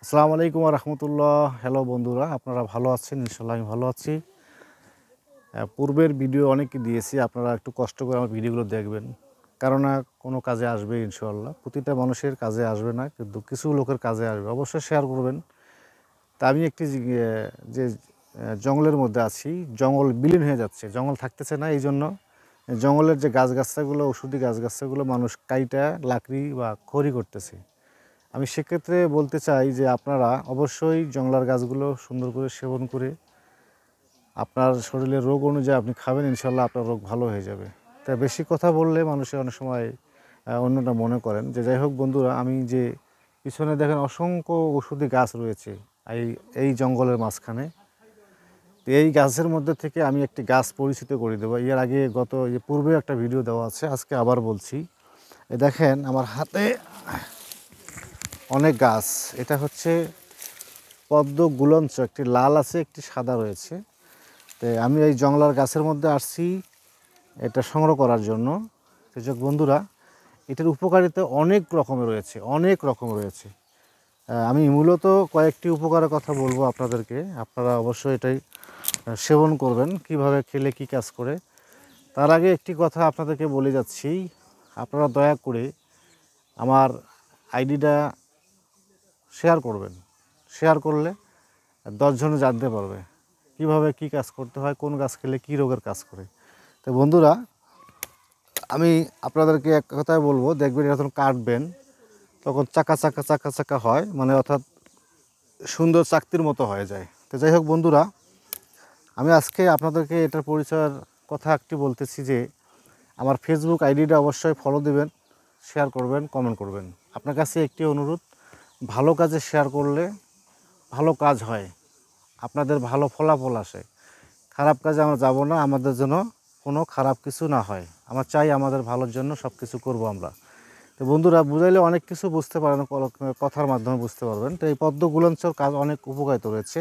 আসসালামু আলাইকুম ওয়া রাহমাতুল্লাহ। হ্যালো বন্ধুরা, আপনারা ভালো আছেন? ইনশাআল্লাহ আমি ভালো আছি। পূর্বের ভিডিও অনেককে দিয়েছি, আপনারা একটু কষ্ট করে আমার ভিডিওগুলো দেখবেন। কেননা কোনো কাজে আসবে ইনশাআল্লাহ। প্রতিটা মানুষের কাজে আসবে না, কিন্তু কিছু লোকের কাজে আসবে। অবশ্যই শেয়ার করবেন। তা আমি একটি যে জঙ্গলের মধ্যে আছি, জঙ্গল বিলীন হয়ে যাচ্ছে, জঙ্গল থাকতেছে না। এইজন্য জঙ্গলের যে গাছগাছাগুলো, ওষুধি গাছগাছাগুলো মানুষ কাইটা লাকড়ি বা খড়ি করতেছে। আমি সেক্ষেত্রে বলতে চাই যে আপনারা অবশ্যই জংলার গাছগুলো সুন্দর করে সেবন করে আপনার শরীরের রোগ অনুযায়ী আপনি খাবেন, ইনশাল্লাহ আপনার রোগ ভালো হয়ে যাবে। তাই বেশি কথা বললে মানুষের অনেক সময় অন্যটা মনে করেন যে যাই হোক বন্ধুরা, আমি যে পিছনে দেখেন অসংখ্য ওষুধি গাছ রয়েছে এই এই জঙ্গলের মাঝখানে। তো এই গাছের মধ্যে থেকে আমি একটি গাছ পরিচিত করে দেবো। এর আগে পূর্বে একটা ভিডিও দেওয়া আছে, আজকে আবার বলছি। দেখেন আমার হাতে অনেক গাছ। এটা হচ্ছে পদ্ম গুলঞ্চ, একটি লাল আছে, একটি সাদা রয়েছে। তো আমি এই জংলার গাছের মধ্যে আসছি এটা সংগ্রহ করার জন্য। কৃষক বন্ধুরা, এটার উপকারিতা অনেক রকমের রয়েছে, অনেক রকম রয়েছে। আমি মূলত কয়েকটি উপকারের কথা বলবো আপনাদেরকে, আপনারা অবশ্যই এটাই সেবন করবেন। কিভাবে খেলে কি কাজ করে, তার আগে একটি কথা আপনাদেরকে বলে যাচ্ছি। আপনারা দয়া করে আমার আইডিটা শেয়ার করবেন। শেয়ার করলে 10 জনে জানতে পারবে কিভাবে কি কাজ করতে হয়, কোন গাছ খেলে কী রোগের কাজ করে। তো বন্ধুরা, আমি আপনাদেরকে এক কথায় বলবো, দেখবেন এটা যখন কাটবেন তখন চাকা চাকা চাকা চাকা হয়, মানে অর্থাৎ সুন্দর চাকতির মতো হয়ে যায়। তো যাই হোক বন্ধুরা, আমি আজকে আপনাদেরকে এটার পরিচয়ের কথা একটি বলতেছি যে আমার ফেসবুক আইডিটা অবশ্যই ফলো দিবেন, শেয়ার করবেন, কমেন্ট করবেন। আপনার কাছে একটি অনুরোধ, ভালো কাজে শেয়ার করলে ভালো কাজ হয়, আপনাদের ভালো ফলাফল আসে। খারাপ কাজে আমরা যাব না, আমাদের জন্য কোনো খারাপ কিছু না হয়। আমরা চাই আমাদের ভালোর জন্য সব কিছু করবো আমরা। তো বন্ধুরা, বুঝাইলে অনেক কিছু বুঝতে পারেন, কথার মাধ্যমে বুঝতে পারবেন। তো এই পদ্ম গুলঞ্চর কাজ অনেক উপকারিতা রয়েছে।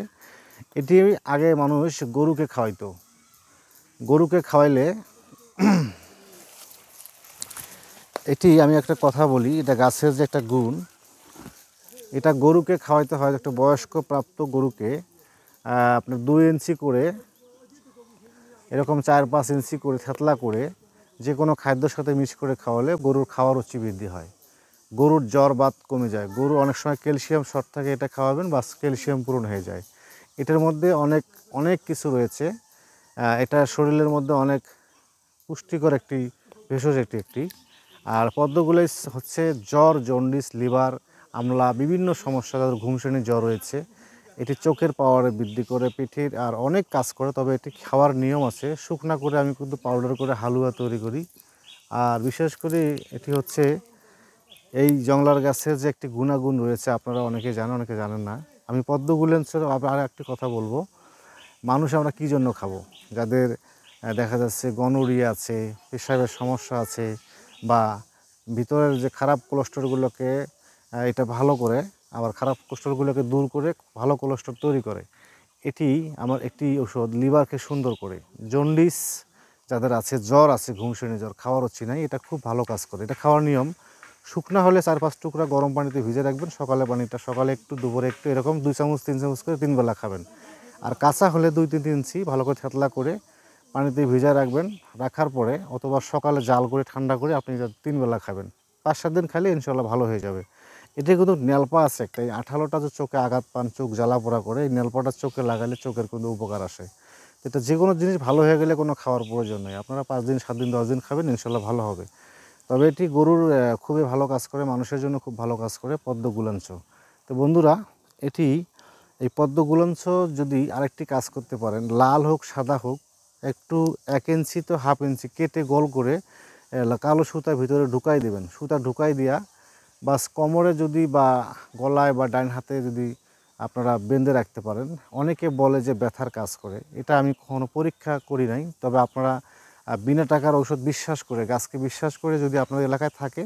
এটি আগে মানুষ গরুকে খাওয়াইতো। গরুকে খাওয়াইলে এটি, আমি একটা কথা বলি, এটা গাছের যে একটা গুণ, এটা গরুকে খাওয়াইতে হয়। একটা বয়স্ক প্রাপ্ত গরুকে আপনার 2 ইঞ্চি করে, এরকম 4-5 ইঞ্চি করে থেতলা করে যে কোনো খাদ্যের সাথে মিক্স করে খাওয়ালে গরুর খাওয়ার রুচি বৃদ্ধি হয়, গরুর জ্বর বাত কমে যায়। গরু অনেক সময় ক্যালসিয়াম শর্ট থাকে, এটা খাওয়াবেন, বাস ক্যালসিয়াম পূরণ হয়ে যায়। এটার মধ্যে অনেক অনেক কিছু রয়েছে। এটা শরীরের মধ্যে অনেক পুষ্টিকর একটি ভেষজ একটি। আর পদ্মগুলো হচ্ছে জ্বর, জন্ডিস, লিভার, আমলা, বিভিন্ন সমস্যা, যাদের ঘুমশ্রেণীর জ্বর রয়েছে, এটি চোখের পাওয়ারে বৃদ্ধি করে, পিঠির আর অনেক কাজ করে। তবে এটি খাওয়ার নিয়ম আছে, শুকনা করে আমি কিন্তু পাউডার করে হালুয়া তৈরি করি। আর বিশেষ করে এটি হচ্ছে এই জংলার গাছের যে একটি গুণাগুণ রয়েছে, আপনারা অনেকে জানেন, অনেকে জানেন না। আমি পদ্মগুলেন্সের আর একটি কথা বলবো। মানুষ আমরা কী জন্য খাবো? যাদের দেখা যাচ্ছে গনোরিয়া আছে, পেশাবের সমস্যা আছে, বা ভিতরের যে খারাপ কোলেস্ট্রলগুলোকে এটা ভালো করে, আবার খারাপ কোলেস্ট্রলগুলোকে দূর করে ভালো কোলেস্ট্রল তৈরি করে। এটি আমার একটি ওষুধ, লিভারকে সুন্দর করে। জন্ডিস যাদের আছে, জ্বর আছে, ঘুমশ্রেণী জ্বর, খাওয়ার হচ্ছে নাই, এটা খুব ভালো কাজ করে। এটা খাওয়ার নিয়ম, শুকনা হলে 4-5 টুকরা গরম পানিতে ভিজে রাখবেন। সকালে একটু, দুপুরে একটু, এরকম 2 চামচ 3 চামচ করে 3 বেলা খাবেন। আর কাঁচা হলে 2-3 ইঞ্চি ভালো করে থেতলা করে পানিতে ভিজে রাখবেন। রাখার পরে অথবা সকালে জাল করে ঠান্ডা করে আপনি 3 বেলা খাবেন। 5-7 দিন খাইলে ইনশাল্লাহ ভালো হয়ে যাবে। এতে কিন্তু নেলপা আছে একটা, এই আঠালোটা যে চোখে আঘাত পান, চোখ জ্বালা পোড়া করে, এই নেলপাটা চোখে লাগালে চোখের কিন্তু উপকার আসে। এটা যে কোনো জিনিস ভালো হয়ে গেলে কোনো খাওয়ার প্রয়োজন নেই, আপনারা 5 দিন, 7 দিন, 10 দিন খাবেন, ইনশাল্লাহ ভালো হবে। তবে এটি গরুর খুবই ভালো কাজ করে, মানুষের জন্য খুব ভালো কাজ করে পদ্ম গুলাঞ্চ। তো বন্ধুরা, এটি, এই পদ্ম গুলাঞ্চ যদি আরেকটি কাজ করতে পারেন, লাল হোক সাদা হোক, একটু 1 ইঞ্চি তো 1/2 ইঞ্চি কেটে গোল করে কালো সুতার ভিতরে ঢুকাই দেবেন। সুতা ঢুকাই দিয়া বাস কোমরে যদি, বা গলায়, বা ডান হাতে যদি আপনারা বেঁধে রাখতে পারেন, অনেকে বলে যে ব্যথার কাজ করে। এটা আমি কখনো পরীক্ষা করি নাই, তবে আপনারা বিনা টাকার ঔষধ বিশ্বাস করে, গাছকে বিশ্বাস করে যদি আপনাদের এলাকায় থাকে,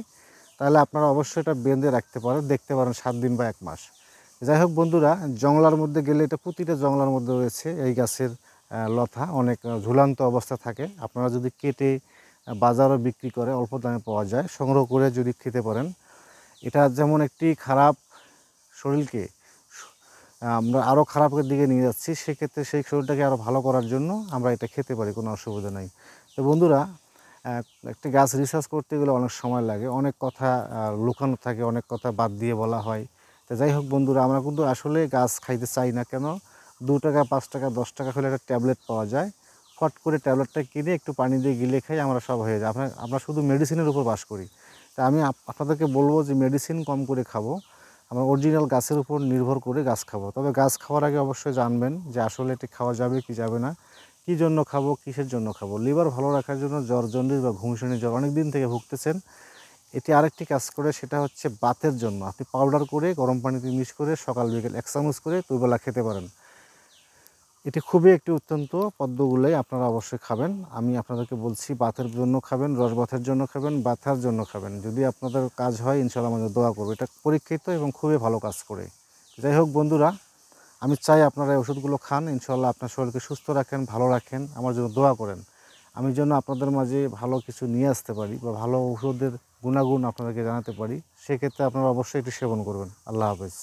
তাহলে আপনারা অবশ্যই এটা বেঁধে রাখতে পারেন, দেখতে পারেন 7 দিন বা 1 মাস। যাই হোক বন্ধুরা, জংলার মধ্যে গেলে, এটা প্রতিটা জংলার মধ্যে রয়েছে এই গাছের লতা, অনেক ঝুলান্ত অবস্থা থাকে। আপনারা যদি কেটে বাজারও বিক্রি করে, অল্প দামে পাওয়া যায়, সংগ্রহ করে যদি খেতে পারেন, এটা যেমন একটি খারাপ শরীরকে আমরা আরও খারাপের দিকে নিয়ে যাচ্ছি, সেক্ষেত্রে সেই শরীরটাকে আরও ভালো করার জন্য আমরা এটা খেতে পারি, কোনো অসুবিধা নেই। তো বন্ধুরা, একটি গাছ রিসার্চ করতে গেলে অনেক সময় লাগে, অনেক কথা লুকানো থাকে, অনেক কথা বাদ দিয়ে বলা হয়। তো যাই হোক বন্ধুরা, আমরা কিন্তু আসলে গাছ খাইতে চাই না কেন, 2 টাকা 5 টাকা 10 টাকা হলে একটা ট্যাবলেট পাওয়া যায়, ফট করে ট্যাবলেটটা কিনে একটু পানি দিয়ে গিলে খাই, আমরা সব হয়ে যায়। আমরা শুধু মেডিসিনের উপর বাস করি। তা আমি আপনাদেরকে বলবো যে মেডিসিন কম করে খাবো, আমরা অরিজিনাল গাছের উপর নির্ভর করে গাছ খাবো। তবে গাছ খাওয়ার আগে অবশ্যই জানবেন যে আসলে এটি খাওয়া যাবে কি যাবে না, কী জন্য খাবো, কিসের জন্য খাবো। লিভার ভালো রাখার জন্য, জ্বর জন্ডিস বা ঘুমসুনি জ্বর অনেক দিন থেকে ভুগতেছেন, এটি আরেকটি কাজ করে, সেটা হচ্ছে বাতের জন্য। আপনি পাউডার করে গরম পানিতে মিক্স করে সকাল বিকেল 1 চামচ করে দুবেলা খেতে পারেন। এটি খুবই একটি অত্যন্ত পদ্মগুলাই আপনারা অবশ্যই খাবেন। আমি আপনাদেরকে বলছি, বাতের জন্য খাবেন, রসবাতের জন্য খাবেন, ব্যথার জন্য খাবেন। যদি আপনাদের কাজ হয় ইনশাআল্লাহ আমাদের দোয়া করবে, এটা পরীক্ষিত এবং খুবই ভালো কাজ করে। যাই হোক বন্ধুরা, আমি চাই আপনারা এই ওষুধগুলো খান, ইনশাআল্লাহ আপনার শরীরকে সুস্থ রাখেন, ভালো রাখেন, আমার জন্য দোয়া করেন। আমি যেন আপনাদের মাঝে ভালো কিছু নিয়ে আসতে পারি বা ভালো ওষুধের গুণাগুণ আপনাদেরকে জানাতে পারি, সেক্ষেত্রে আপনারা অবশ্যই এটি সেবন করবেন। আল্লাহ হাফেজ।